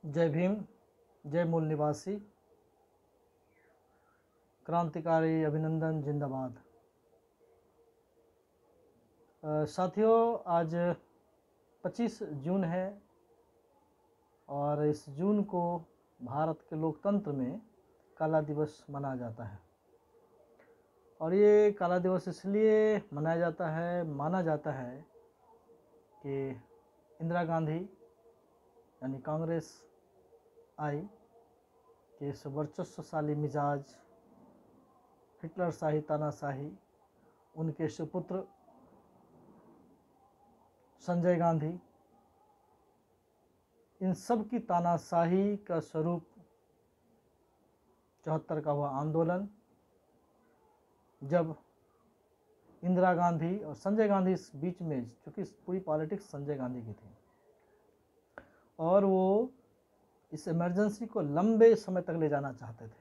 जय भीम, जय मूल निवासी, क्रांतिकारी अभिनंदन जिंदाबाद। साथियों, आज 25 जून है और इस जून को भारत के लोकतंत्र में काला दिवस मनाया जाता है। और ये काला दिवस इसलिए मनाया जाता है, माना जाता है कि इंदिरा गांधी यानी कांग्रेस आई कि इस वर्चस्वशाली मिजाज, हिटलर शाही, तानाशाही, उनके सुपुत्र संजय गांधी, इन सब की तानाशाही का स्वरूप 74 का हुआ आंदोलन, जब इंदिरा गांधी और संजय गांधी इस बीच में, चूँकि पूरी पॉलिटिक्स संजय गांधी की थी और वो इस इमरजेंसी को लंबे समय तक ले जाना चाहते थे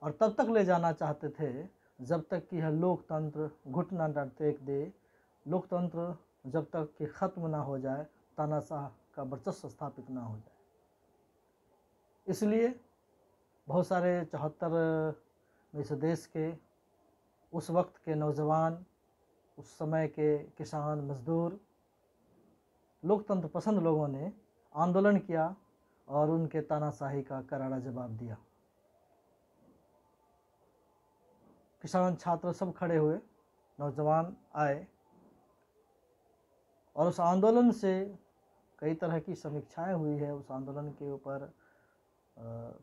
और तब तक ले जाना चाहते थे जब तक कि यह लोकतंत्र घुटना न टेक दे, लोकतंत्र जब तक कि ख़त्म ना हो जाए, तानाशाह का वर्चस्व स्थापित ना हो जाए। इसलिए बहुत सारे 74 में इस देश के उस वक्त के नौजवान, उस समय के किसान, मजदूर, लोकतंत्र पसंद लोगों ने आंदोलन किया और उनके तानाशाही का करारा जवाब दिया। किसान, छात्र सब खड़े हुए, नौजवान आए और उस आंदोलन से कई तरह की समीक्षाएं हुई है। उस आंदोलन के ऊपर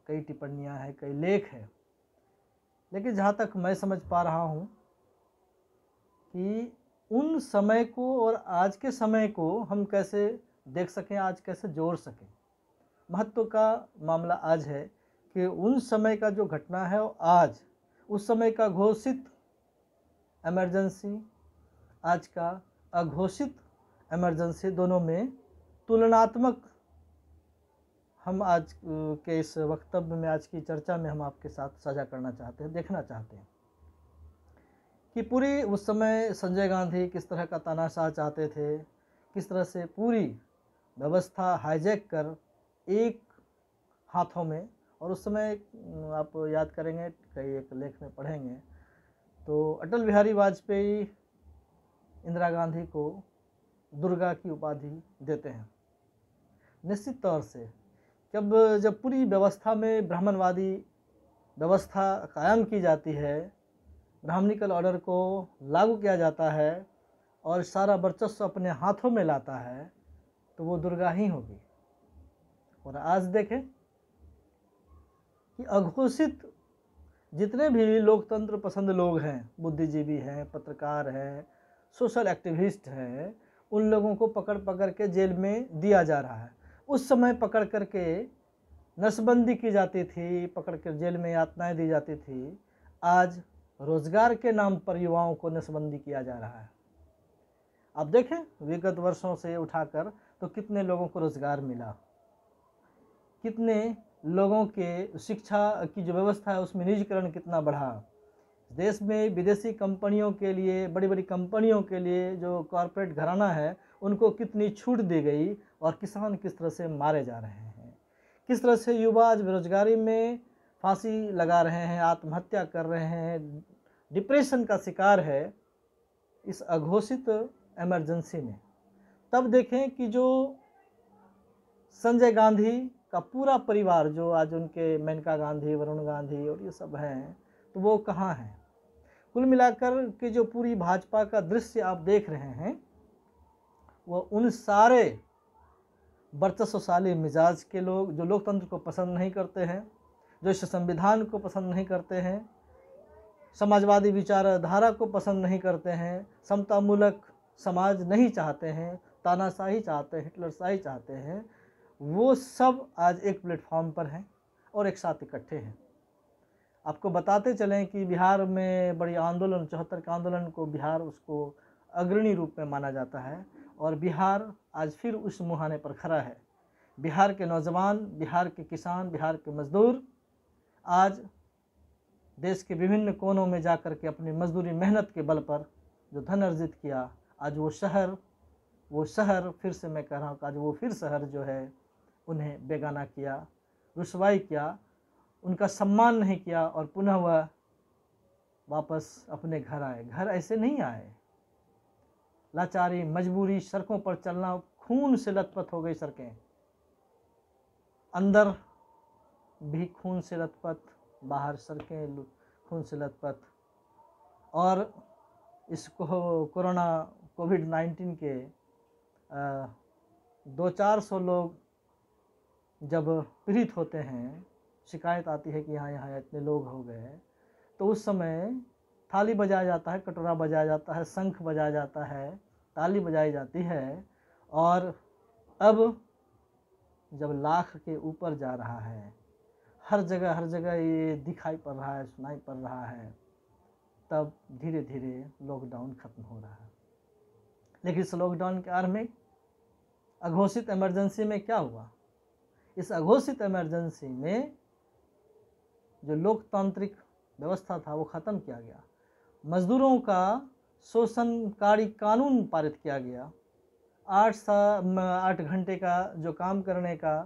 कई टिप्पणियां हैं, कई लेख हैं, लेकिन जहाँ तक मैं समझ पा रहा हूँ कि उन समय को और आज के समय को हम कैसे देख सकें, आज कैसे जोड़ सकें। महत्व का मामला आज है कि उन समय का जो घटना है वो आज, उस समय का घोषित इमरजेंसी, आज का अघोषित इमरजेंसी, दोनों में तुलनात्मक हम आज के इस वक्तव्य में, आज की चर्चा में हम आपके साथ साझा करना चाहते हैं, देखना चाहते हैं कि पूरी उस समय संजय गांधी किस तरह का तानाशाह चाहते थे, किस तरह से पूरी व्यवस्था हाईजैक कर एक हाथों में। और उस समय आप याद करेंगे, कई एक लेख में पढ़ेंगे तो अटल बिहारी वाजपेयी इंदिरा गांधी को दुर्गा की उपाधि देते हैं। निश्चित तौर से जब पूरी व्यवस्था में ब्राह्मणवादी व्यवस्था कायम की जाती है, ब्राह्मणिकल ऑर्डर को लागू किया जाता है और सारा वर्चस्व अपने हाथों में लाता है, तो वो दुर्गा ही होगी। और आज देखें कि अघोषित जितने भी लोकतंत्र पसंद लोग हैं, बुद्धिजीवी हैं, पत्रकार हैं, सोशल एक्टिविस्ट हैं, उन लोगों को पकड़ पकड़ के जेल में दिया जा रहा है। उस समय पकड़ करके नसबंदी की जाती थी, पकड़ कर जेल में यातनाएं दी जाती थी। आज रोजगार के नाम पर युवाओं को नसबंदी किया जा रहा है। आप देखें विगत वर्षों से उठाकर तो कितने लोगों को रोजगार मिला, कितने लोगों के शिक्षा की जो व्यवस्था है उसमें निजीकरण कितना बढ़ा। देश में विदेशी कंपनियों के लिए, बड़ी बड़ी कंपनियों के लिए जो कॉरपोरेट घराना है, उनको कितनी छूट दी गई और किसान किस तरह से मारे जा रहे हैं, किस तरह से युवा आज बेरोजगारी में फांसी लगा रहे हैं, आत्महत्या कर रहे हैं, डिप्रेशन का शिकार है इस अघोषित इमरजेंसी में। तब देखें कि जो संजय गांधी का पूरा परिवार, जो आज उनके मेनका गांधी, वरुण गांधी और ये सब हैं, तो वो कहाँ हैं। कुल मिलाकर के जो पूरी भाजपा का दृश्य आप देख रहे हैं, वो उन सारे वर्चस्वशाली मिजाज के लोग, जो लोकतंत्र को पसंद नहीं करते हैं, जो इस संविधान को पसंद नहीं करते हैं, समाजवादी विचारधारा को पसंद नहीं करते हैं, समतामूलक समाज नहीं चाहते हैं, तानाशाही चाहते हैं, हिटलरशाही चाहते हैं, वो सब आज एक प्लेटफॉर्म पर हैं और एक साथ इकट्ठे हैं। आपको बताते चलें कि बिहार में बड़ी आंदोलन, 74 का आंदोलन को बिहार उसको अग्रणी रूप में माना जाता है और बिहार आज फिर उस मुहाने पर खड़ा है। बिहार के नौजवान, बिहार के किसान, बिहार के मजदूर आज देश के विभिन्न कोनों में जाकर के अपनी मजदूरी मेहनत के बल पर जो धन अर्जित किया, आज वो शहर फिर से मैं कह रहा हूँ, आज वो फिर शहर जो है उन्हें बेगाना किया, रुसवाई किया, उनका सम्मान नहीं किया और पुनः वह वापस अपने घर आए। घर ऐसे नहीं आए, लाचारी, मजबूरी, सड़कों पर चलना, खून से लथपथ हो गई सड़कें, अंदर भी खून से लथपथ, बाहर सड़कें खून से लथपथ। और इस कोरोना कोविड-19 के 200-400 लोग जब पीड़ित होते हैं, शिकायत आती है कि यहाँ इतने लोग हो गए, तो उस समय थाली बजाया जाता है, कटोरा बजाया जाता है, शंख बजाया जाता है, ताली बजाई जाती है। और अब जब लाख के ऊपर जा रहा है, हर जगह ये दिखाई पड़ रहा है, सुनाई पड़ रहा है, तब धीरे धीरे लॉकडाउन खत्म हो रहा है। लेकिन इस लॉकडाउन के आरंभ में अघोषित इमरजेंसी में क्या हुआ? इस अघोषित इमरजेंसी में जो लोकतांत्रिक व्यवस्था था वो ख़त्म किया गया। मजदूरों का शोषणकारी कानून पारित किया गया। 8 घंटे का जो काम करने का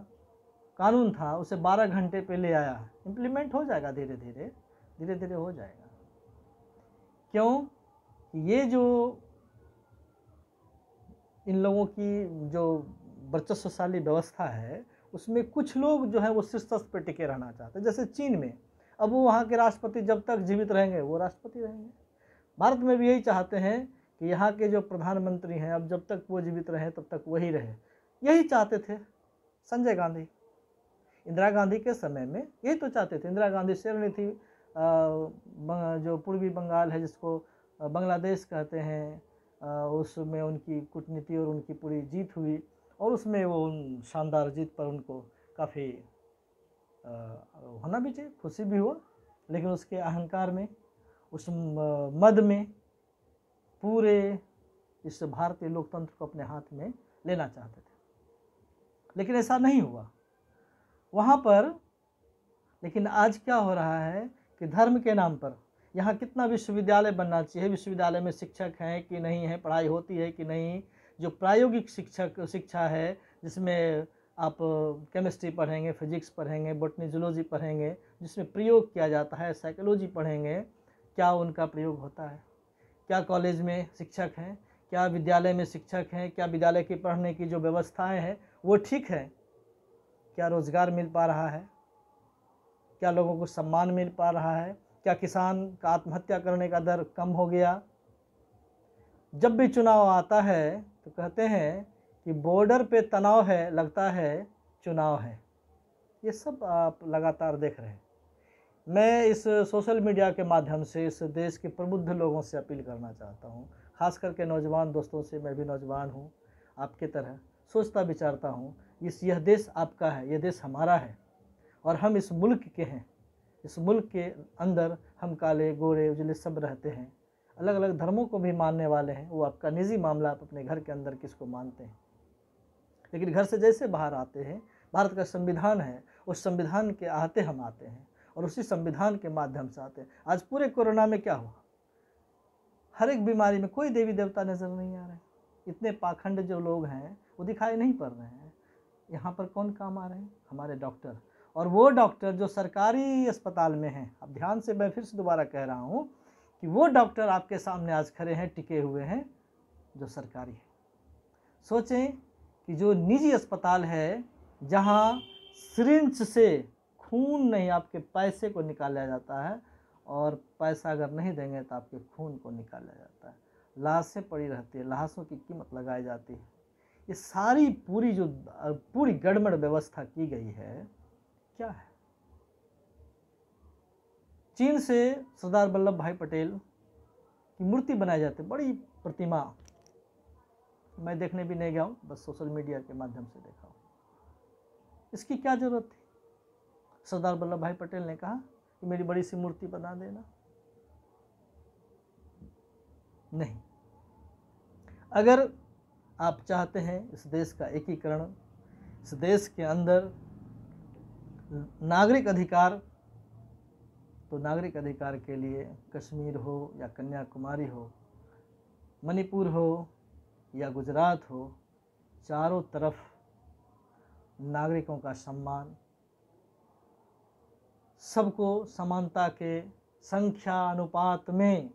कानून था उसे 12 घंटे पे ले आया। इम्प्लीमेंट हो जाएगा, धीरे धीरे हो जाएगा। क्यों? ये जो इन लोगों की जो वर्चस्वशाली व्यवस्था है उसमें कुछ लोग जो है वो शीर्षस्थ पर टिके रहना चाहते हैं। जैसे चीन में, अब वो वहाँ के राष्ट्रपति जब तक जीवित रहेंगे वो राष्ट्रपति रहेंगे। भारत में भी यही चाहते हैं कि यहाँ के जो प्रधानमंत्री हैं अब जब तक वो जीवित रहे तब तक वही रहे। यही चाहते थे संजय गांधी, इंदिरा गांधी के समय में यही तो चाहते थे। इंदिरा गांधी शेरनी थी, जो पूर्वी बंगाल है जिसको बांग्लादेश कहते हैं, उसमें उनकी कूटनीति और उनकी पूरी जीत हुई और उसमें वो शानदार जीत पर उनको काफ़ी होना भी चाहिए, खुशी भी हुआ। लेकिन उसके अहंकार में, उस मद में पूरे इस भारतीय लोकतंत्र को अपने हाथ में लेना चाहते थे, लेकिन ऐसा नहीं हुआ वहाँ पर। लेकिन आज क्या हो रहा है कि धर्म के नाम पर यहाँ कितना विश्वविद्यालय बनना चाहिए, विश्वविद्यालय में शिक्षक हैं कि नहीं है, पढ़ाई होती है कि नहीं, जो प्रायोगिक शिक्षा है जिसमें आप केमिस्ट्री पढ़ेंगे, फिजिक्स पढ़ेंगे, बॉटनी, जूलॉजी पढ़ेंगे, जिसमें प्रयोग किया जाता है, साइकोलॉजी पढ़ेंगे, क्या उनका प्रयोग होता है? क्या कॉलेज में शिक्षक हैं? क्या विद्यालय में शिक्षक हैं? क्या विद्यालय की पढ़ने की जो व्यवस्थाएं हैं वो ठीक है? क्या रोज़गार मिल पा रहा है? क्या लोगों को सम्मान मिल पा रहा है? क्या किसान का आत्महत्या करने का दर कम हो गया? जब भी चुनाव आता है तो कहते हैं कि बॉर्डर पे तनाव है, लगता है चुनाव है। ये सब आप लगातार देख रहे हैं। मैं इस सोशल मीडिया के माध्यम से इस देश के प्रबुद्ध लोगों से अपील करना चाहता हूँ, खास करके नौजवान दोस्तों से। मैं भी नौजवान हूँ, आपके तरह सोचता विचारता हूँ। यह देश आपका है, यह देश हमारा है और हम इस मुल्क के हैं। इस मुल्क के अंदर हम काले, गोरे, उजले सब रहते हैं। अलग अलग धर्मों को भी मानने वाले हैं, वो आपका निजी मामला, आप अपने घर के अंदर किसको मानते हैं। लेकिन घर से जैसे बाहर आते हैं, भारत का संविधान है, उस संविधान के आहते हम आते हैं और उसी संविधान के माध्यम से आते हैं। आज पूरे कोरोना में क्या हुआ? हर एक बीमारी में कोई देवी देवता नज़र नहीं आ रहे। इतने पाखंड जो लोग हैं वो दिखाई नहीं पड़ रहे हैं। यहाँ पर कौन काम आ रहे हैं? हमारे डॉक्टर। और वो डॉक्टर जो सरकारी अस्पताल में हैं, अब ध्यान से मैं फिर से दोबारा कह रहा हूँ कि वो डॉक्टर आपके सामने आज खड़े हैं, टिके हुए हैं, जो सरकारी है। सोचें कि जो निजी अस्पताल है जहाँ सिरिंज से खून नहीं, आपके पैसे को निकाला जाता है और पैसा अगर नहीं देंगे तो आपके खून को निकाला जाता है। लाशें पड़ी रहती है, लाशों की कीमत लगाई जाती है। ये सारी पूरी गड़बड़ व्यवस्था की गई है, क्या है? चीन से सरदार वल्लभ भाई पटेल की मूर्ति बनाई जाती है, बड़ी प्रतिमा। मैं देखने भी नहीं गया हूँ, बस सोशल मीडिया के माध्यम से देखा हूँ। इसकी क्या जरूरत थी? सरदार वल्लभ भाई पटेल ने कहा कि मेरी बड़ी सी मूर्ति बना देना। नहीं, अगर आप चाहते हैं इस देश का एकीकरण, इस देश के अंदर नागरिक अधिकार, तो नागरिक अधिकार के लिए कश्मीर हो या कन्याकुमारी हो, मणिपुर हो या गुजरात हो, चारों तरफ नागरिकों का सम्मान, सबको समानता के संख्या अनुपात में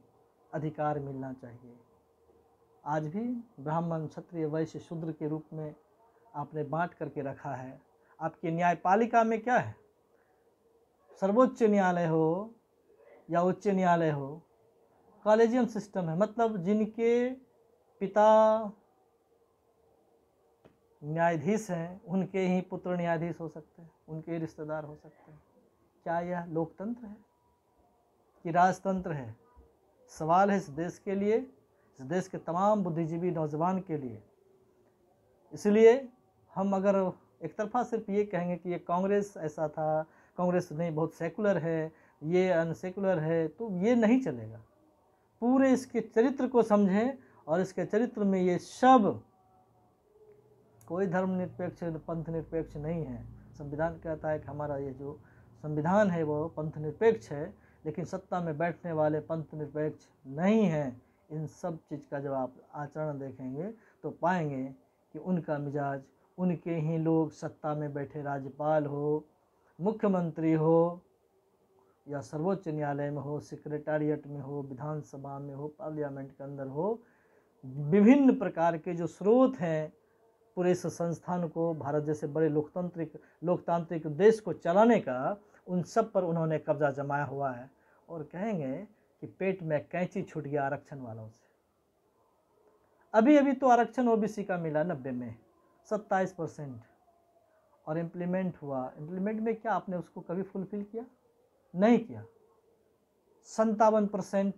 अधिकार मिलना चाहिए। आज भी ब्राह्मण, क्षत्रिय, वैश्य, शूद्र के रूप में आपने बांट करके रखा है। आपकी न्यायपालिका में क्या है? सर्वोच्च न्यायालय हो या उच्च न्यायालय हो, कॉलेजियम सिस्टम है। मतलब जिनके पिता न्यायाधीश हैं उनके ही पुत्र न्यायाधीश हो सकते हैं, उनके ही रिश्तेदार हो सकते हैं। क्या यह लोकतंत्र है कि राजतंत्र है? सवाल है इस देश के लिए, इस देश के तमाम बुद्धिजीवी नौजवान के लिए। इसलिए हम अगर एक तरफा सिर्फ ये कहेंगे कि ये कांग्रेस ऐसा था, कांग्रेस नहीं बहुत सेकुलर है, ये अनसेकुलर है, तो ये नहीं चलेगा। पूरे इसके चरित्र को समझें और इसके चरित्र में ये सब कोई धर्मनिरपेक्ष, पंथ निरपेक्ष नहीं है। संविधान कहता है कि हमारा ये जो संविधान है वो पंथ निरपेक्ष है, लेकिन सत्ता में बैठने वाले पंथ निरपेक्ष नहीं हैं। इन सब चीज़ का जब आप आचरण देखेंगे तो पाएंगे कि उनका मिजाज, उनके ही लोग सत्ता में बैठे राज्यपाल हो, मुख्यमंत्री हो, या सर्वोच्च न्यायालय में हो, सेक्रेटारिएट में हो, विधानसभा में हो, पार्लियामेंट के अंदर हो, विभिन्न प्रकार के जो स्रोत हैं पूरे इस संस्थान को, भारत जैसे बड़े लोकतांत्रिक देश को चलाने का, उन सब पर उन्होंने कब्जा जमाया हुआ है। और कहेंगे कि पेट में कैंची छूट गया आरक्षण वालों से। अभी अभी तो आरक्षण ओबीसी का मिला 90 में 27%, और इम्प्लीमेंट हुआ। इम्प्लीमेंट में क्या आपने उसको कभी फुलफिल किया? नहीं किया। 57%,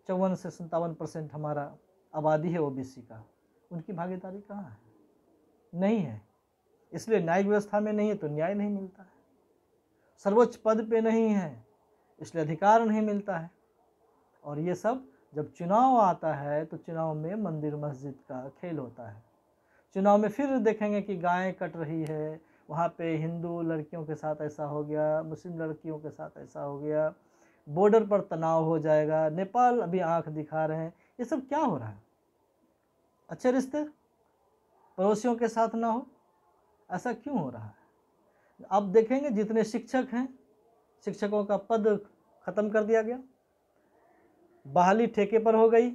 54 से 57% हमारा आबादी है ओबीसी का, उनकी भागीदारी कहाँ है? नहीं है। इसलिए न्यायिक व्यवस्था में नहीं है तो न्याय नहीं मिलता है, सर्वोच्च पद पे नहीं है इसलिए अधिकार नहीं मिलता है। और ये सब जब चुनाव आता है तो चुनाव में मंदिर मस्जिद का खेल होता है। चुनाव में फिर देखेंगे कि गायें कट रही है, वहाँ पे हिंदू लड़कियों के साथ ऐसा हो गया, मुस्लिम लड़कियों के साथ ऐसा हो गया, बॉर्डर पर तनाव हो जाएगा, नेपाल अभी आंख दिखा रहे हैं। ये सब क्या हो रहा है? अच्छे रिश्ते पड़ोसियों के साथ ना हो, ऐसा क्यों हो रहा है? अब देखेंगे जितने शिक्षक हैं, शिक्षकों का पद खत्म कर दिया गया, बहाली ठेके पर हो गई,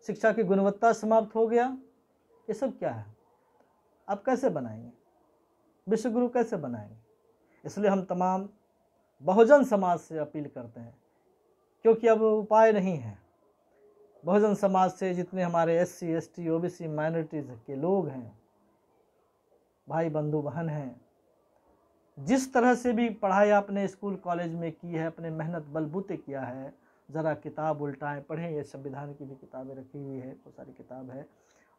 शिक्षा की गुणवत्ता समाप्त हो गया। ये सब क्या है? अब कैसे बनाएंगे? विश्वगुरु कैसे बनाएंगे? इसलिए हम तमाम बहुजन समाज से अपील करते हैं, क्योंकि अब उपाय नहीं है। बहुजन समाज से जितने हमारे SC ST OBC माइनॉरिटीज़ के लोग हैं, भाई बंधु बहन हैं, जिस तरह से भी पढ़ाई आपने स्कूल कॉलेज में की है, अपने मेहनत बलबूते किया है, ज़रा किताब उल्टाएं, पढ़ें। ये संविधान की भी किताबें रखी हुई है, बहुत सारी किताब है,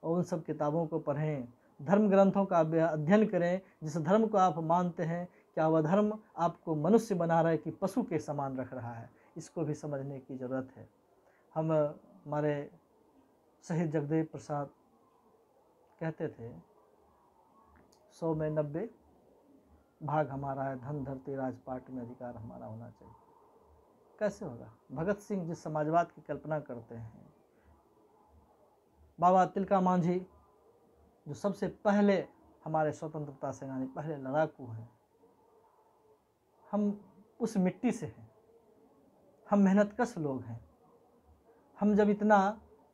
और उन सब किताबों को पढ़ें, धर्म ग्रंथों का अध्ययन करें। जिस धर्म को आप मानते हैं, क्या वह धर्म आपको मनुष्य बना रहा है कि पशु के समान रख रहा है? इसको भी समझने की ज़रूरत है। हमारे शहीद जगदेव प्रसाद कहते थे 100 में 90 भाग हमारा है, धन धरती राजपाट में अधिकार हमारा होना चाहिए। कैसे होगा? भगत सिंह जिस समाजवाद की कल्पना करते हैं, बाबा तिलका मांझी जो सबसे पहले हमारे स्वतंत्रता सेनानी, पहले लड़ाकू हैं, हम उस मिट्टी से हैं, हम मेहनतकश लोग हैं। हम जब इतना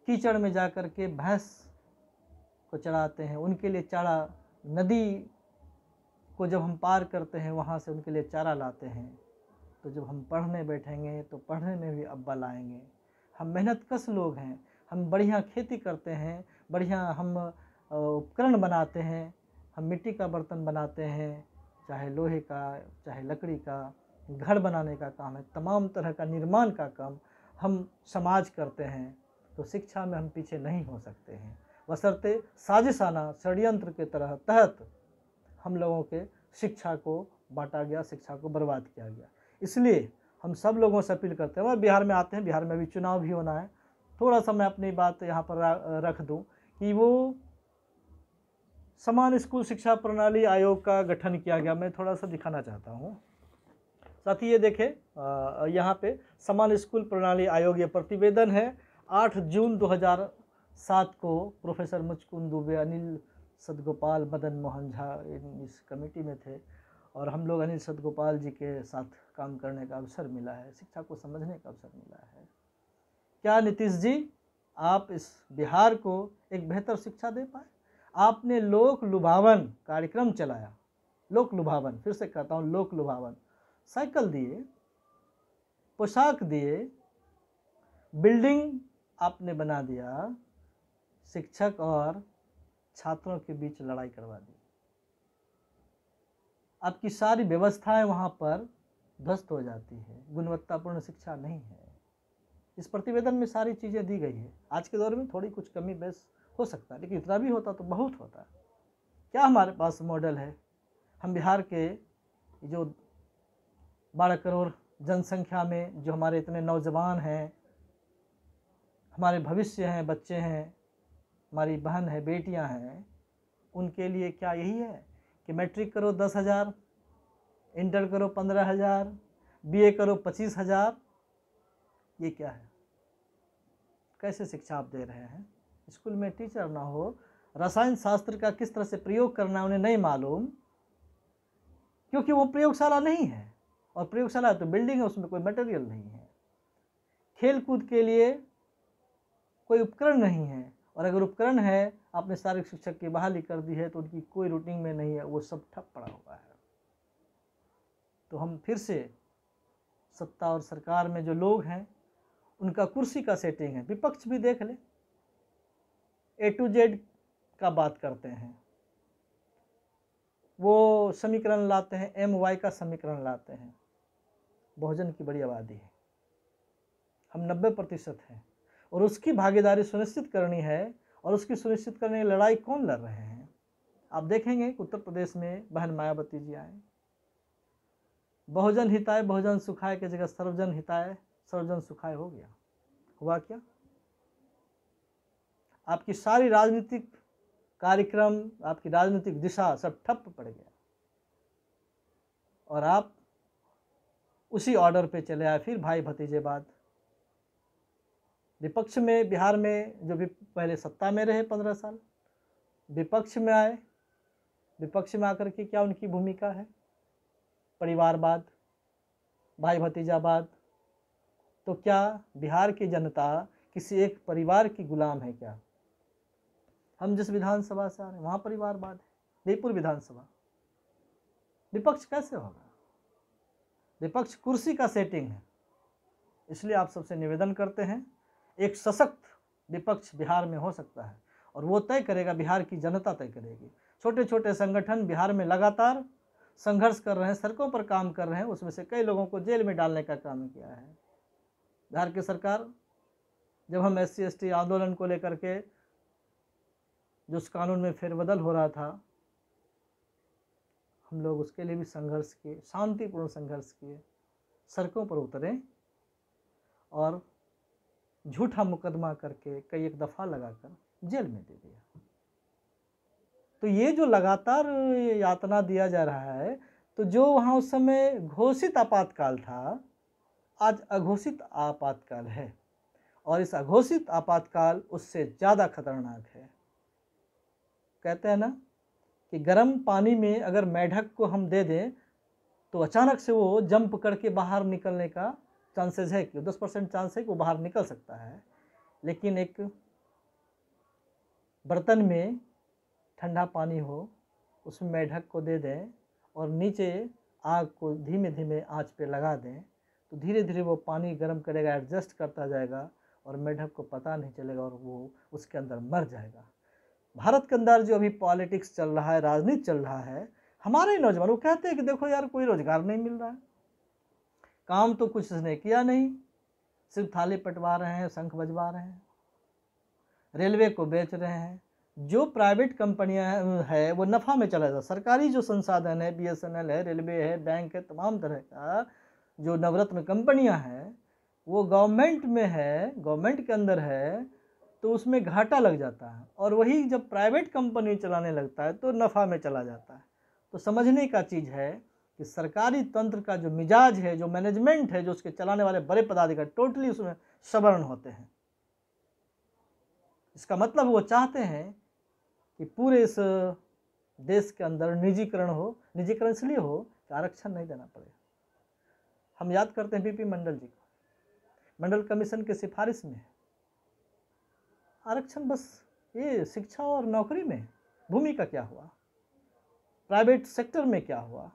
कीचड़ में जा कर के भैंस को चढ़ाते हैं, उनके लिए चारा, नदी को जब हम पार करते हैं वहाँ से उनके लिए चारा लाते हैं, तो जब हम पढ़ने बैठेंगे तो पढ़ने में भी अव्वल आएंगे। हम मेहनतकश लोग हैं, हम बढ़िया खेती करते हैं, बढ़िया हम उपकरण बनाते हैं, हम मिट्टी का बर्तन बनाते हैं, चाहे लोहे का चाहे लकड़ी का, घर बनाने का काम है, तमाम तरह का निर्माण का काम हम समाज करते हैं। तो शिक्षा में हम पीछे नहीं हो सकते हैं, बशर्ते साजिशाना षड्यंत्र के तहत हम लोगों के शिक्षा को बांटा गया, शिक्षा को बर्बाद किया गया। इसलिए हम सब लोगों से अपील करते हैं। वह बिहार में आते हैं, बिहार में अभी चुनाव भी होना है। थोड़ा सा मैं अपनी बात यहाँ पर रख दूँ कि वो समान स्कूल शिक्षा प्रणाली आयोग का गठन किया गया, मैं थोड़ा सा दिखाना चाहता हूँ। साथ ही ये देखें, यहाँ पे समान स्कूल प्रणाली आयोग, ये प्रतिवेदन है 8 जून 2007 को प्रोफेसर मुचकुंद दुबे, अनिल सदगोपाल मदन मोहन झा इस कमेटी में थे और हम लोग अनिल सदगोपाल जी के साथ काम करने का अवसर मिला है, शिक्षा को समझने का अवसर मिला है। क्या नीतीश जी आप इस बिहार को एक बेहतर शिक्षा दे पाए? आपने लोक लुभावन कार्यक्रम चलाया, लोक लुभावन, फिर से कहता हूँ लोक लुभावन, साइकिल दिए, पोशाक दिए, बिल्डिंग आपने बना दिया, शिक्षक और छात्रों के बीच लड़ाई करवा दी। आपकी सारी व्यवस्थाएं वहाँ पर ध्वस्त हो जाती है, गुणवत्तापूर्ण शिक्षा नहीं है। इस प्रतिवेदन में सारी चीज़ें दी गई है। आज के दौर में थोड़ी कुछ कमी बेस हो सकता है, लेकिन इतना भी होता तो बहुत होता। क्या हमारे पास मॉडल है? हम बिहार के जो 12 करोड़ जनसंख्या में जो हमारे इतने नौजवान हैं, हमारे भविष्य हैं, बच्चे हैं, हमारी बहन है, बेटियां हैं, उनके लिए क्या यही है कि मैट्रिक करो 10,000, इंटर करो 15,000, बीए करो 25,000? ये क्या है? कैसे शिक्षा आप दे रहे हैं? स्कूल में टीचर ना हो, रसायन शास्त्र का किस तरह से प्रयोग करना उन्हें नहीं मालूम, क्योंकि वो प्रयोगशाला नहीं है, और प्रयोगशाला तो बिल्डिंग है, उसमें कोई मटेरियल नहीं है। खेल कूद के लिए कोई उपकरण नहीं है, और अगर उपकरण है, आपने शारीरिक शिक्षक की बहाली कर दी है तो उनकी कोई रूटीन में नहीं है, वो सब ठप पड़ा हुआ है। तो हम फिर से सत्ता और सरकार में जो लोग हैं उनका कुर्सी का सेटिंग है। विपक्ष भी देख ले, A to Z का बात करते हैं, वो समीकरण लाते हैं, MY का समीकरण लाते हैं। बहुजन की बड़ी आबादी है, हम 90% हैं, और उसकी भागीदारी सुनिश्चित करनी है, और उसकी सुनिश्चित करने की लड़ाई कौन लड़ रहे हैं? आप देखेंगे उत्तर प्रदेश में बहन मायावती जी आए, बहुजन हिताय बहुजन सुखाय की जगह सर्वजन हिताय सर्वजन सुखाय हो गया। हुआ क्या? आपकी सारी राजनीतिक कार्यक्रम, आपकी राजनीतिक दिशा सब ठप पड़ गया, और आप उसी ऑर्डर पे चले आए। फिर भाई भतीजेवाद। विपक्ष में बिहार में जो भी पहले सत्ता में रहे 15 साल, विपक्ष में आए, विपक्ष में आकर के क्या उनकी भूमिका है? परिवारवाद, भाई भतीजावाद। तो क्या बिहार की जनता किसी एक परिवार की गुलाम है क्या? हम जिस विधानसभा से आ रहे हैं वहाँ परिवारवाद है, जयपुर विधानसभा। विपक्ष कैसे होगा? विपक्ष कुर्सी का सेटिंग है। इसलिए आप सबसे निवेदन करते हैं, एक सशक्त विपक्ष बिहार में हो सकता है, और वो तय करेगा, बिहार की जनता तय करेगी। छोटे छोटे संगठन बिहार में लगातार संघर्ष कर रहे हैं, सड़कों पर काम कर रहे हैं, उसमें से कई लोगों को जेल में डालने का काम किया है बिहार की सरकार। जब हम SC ST आंदोलन को लेकर के जो उस कानून में फेरबदल हो रहा था, हम लोग उसके लिए भी संघर्ष किए, शांतिपूर्ण संघर्ष किए, सड़कों पर उतरे और झूठा मुकदमा करके कई एक दफ़ा लगाकर जेल में दे दिया। तो ये जो लगातार यातना दिया जा रहा है, तो जो वहाँ उस समय घोषित आपातकाल था, आज अघोषित आपातकाल है, और इस अघोषित आपातकाल उससे ज़्यादा खतरनाक है। कहते हैं ना कि गर्म पानी में अगर मेढक को हम दे दें तो अचानक से वो जंप करके बाहर निकलने का चांसेस है कि 10% चांस है कि वो बाहर निकल सकता है। लेकिन एक बर्तन में ठंडा पानी हो, उसमें मेढक को दे दें और नीचे आग को धीमे धीमे आंच पे लगा दें, तो धीरे धीरे वो पानी गर्म करेगा, एडजस्ट करता जाएगा, और मेढक को पता नहीं चलेगा और वो उसके अंदर मर जाएगा। भारत के अंदर जो अभी पॉलिटिक्स चल रहा है, राजनीति चल रहा है, हमारे नौजवान वो कहते हैं कि देखो यार, कोई रोजगार नहीं मिल रहा है, काम तो कुछ इसने किया नहीं, सिर्फ थाली पटवा रहे हैं, शंख बजवा रहे हैं, रेलवे को बेच रहे हैं। जो प्राइवेट कंपनियां है वो नफ़ा में चला जाता है। सरकारी जो संसाधन है, BSNL है, रेलवे है, बैंक है, तमाम तरह का जो नवरत्न कंपनियां हैं वो गवर्नमेंट में है, गवर्नमेंट के अंदर है, तो उसमें घाटा लग जाता है, और वही जब प्राइवेट कंपनी चलाने लगता है तो नफ़ा में चला जाता है। तो समझने का चीज़ है कि सरकारी तंत्र का जो मिजाज है, जो मैनेजमेंट है, जो उसके चलाने वाले बड़े पदाधिकारी टोटली उसमें सवर्ण होते हैं। इसका मतलब वो चाहते हैं कि पूरे इस देश के अंदर निजीकरण हो। निजीकरण इसलिए हो कि आरक्षण नहीं देना पड़े। हम याद करते हैं बीपी मंडल जी को, मंडल कमीशन की सिफारिश में आरक्षण बस ये शिक्षा और नौकरी में, भूमि का क्या हुआ, प्राइवेट सेक्टर में क्या हुआ।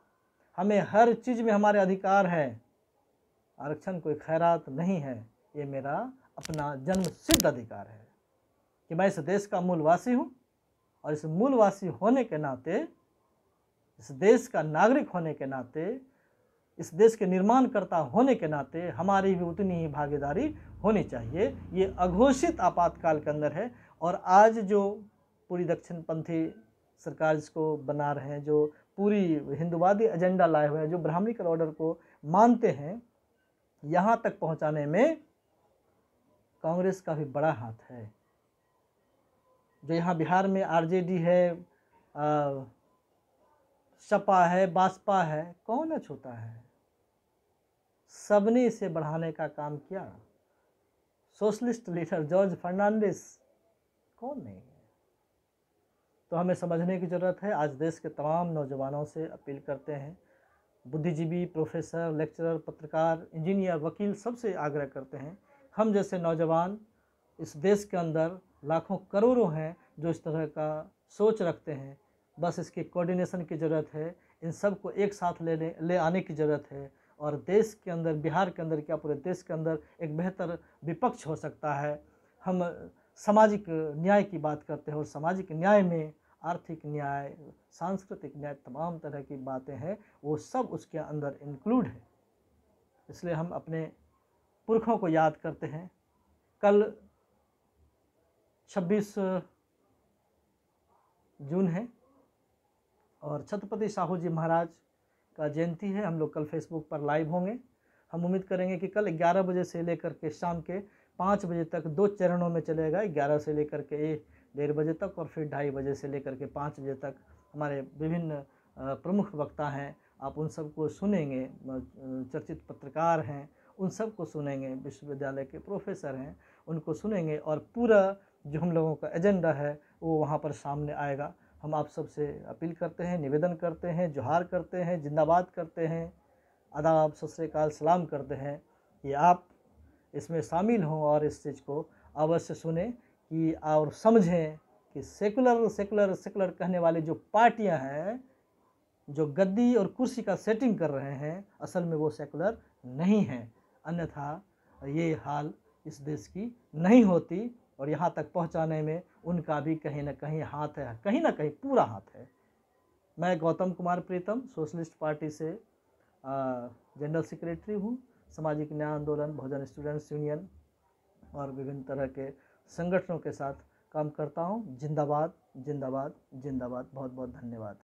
हमें हर चीज़ में हमारे अधिकार है, आरक्षण कोई खैरात नहीं है, ये मेरा अपना जन्म सिद्ध अधिकार है कि मैं इस देश का मूलवासी हूँ और इस मूलवासी होने के नाते, इस देश का नागरिक होने के नाते, इस देश के निर्माणकर्ता होने के नाते हमारी भी उतनी ही भागीदारी होनी चाहिए। ये अघोषित आपातकाल के अंदर है। और आज जो पूरी दक्षिणपंथी सरकार जिसको बना रहे हैं, जो पूरी हिंदुवादी एजेंडा लाए हुए हैं, जो ब्राह्मणिकल ऑर्डर को मानते हैं, यहाँ तक पहुँचाने में कांग्रेस का भी बड़ा हाथ है। जो यहाँ बिहार में आरजेडी है, सपा है, बासपा है, कौन छूता है? सबने इसे बढ़ाने का काम किया। सोशलिस्ट लीडर जॉर्ज फर्नांडिस कौन नहीं है? तो हमें समझने की ज़रूरत है। आज देश के तमाम नौजवानों से अपील करते हैं, बुद्धिजीवी, प्रोफेसर, लेक्चरर, पत्रकार, इंजीनियर, वकील, सबसे आग्रह करते हैं, हम जैसे नौजवान इस देश के अंदर लाखों करोड़ों हैं जो इस तरह का सोच रखते हैं। बस इसकी कोऑर्डिनेशन की ज़रूरत है, इन सब को एक साथ ले आने की ज़रूरत है। और देश के अंदर, बिहार के अंदर क्या पूरे देश के अंदर एक बेहतर विपक्ष हो सकता है। हम सामाजिक न्याय की बात करते हैं और सामाजिक न्याय में आर्थिक न्याय, सांस्कृतिक न्याय, तमाम तरह की बातें हैं, वो सब उसके अंदर इंक्लूड है। इसलिए हम अपने पुरखों को याद करते हैं। कल 26 जून है और छत्रपति साहू जी महाराज का जयंती है। हम लोग कल फेसबुक पर लाइव होंगे। हम उम्मीद करेंगे कि कल 11 बजे से लेकर के शाम के 5 बजे तक 2 चरणों में चलेगा, 11 से लेकर के 1-1:30 बजे तक और फिर 2:30 बजे से लेकर के 5 बजे तक हमारे विभिन्न प्रमुख वक्ता हैं, आप उन सबको सुनेंगे। चर्चित पत्रकार हैं, उन सबको सुनेंगे। विश्वविद्यालय के प्रोफेसर हैं, उनको सुनेंगे और पूरा जो हम लोगों का एजेंडा है वो वहाँ पर सामने आएगा। हम आप सबसे अपील करते हैं, निवेदन करते हैं, जोहार करते हैं, जिंदाबाद करते हैं, आदाब, सत श्री अकाल, सलाम करते हैं कि आप इसमें शामिल हों और इस चीज़ को अवश्य सुने कि और समझें कि सेकुलर सेकुलर सेकुलर कहने वाली जो पार्टियां हैं, जो गद्दी और कुर्सी का सेटिंग कर रहे हैं, असल में वो सेकुलर नहीं हैं। अन्यथा ये हाल इस देश की नहीं होती और यहाँ तक पहुँचाने में उनका भी कहीं ना कहीं हाथ है, कहीं ना कहीं पूरा हाथ है। मैं गौतम कुमार प्रीतम, सोशलिस्ट पार्टी से जनरल सेक्रेटरी हूँ। सामाजिक न्याय आंदोलन, बहुजन स्टूडेंट्स यूनियन और विभिन्न तरह के संगठनों के साथ काम करता हूँ। जिंदाबाद, जिंदाबाद, जिंदाबाद। बहुत बहुत धन्यवाद।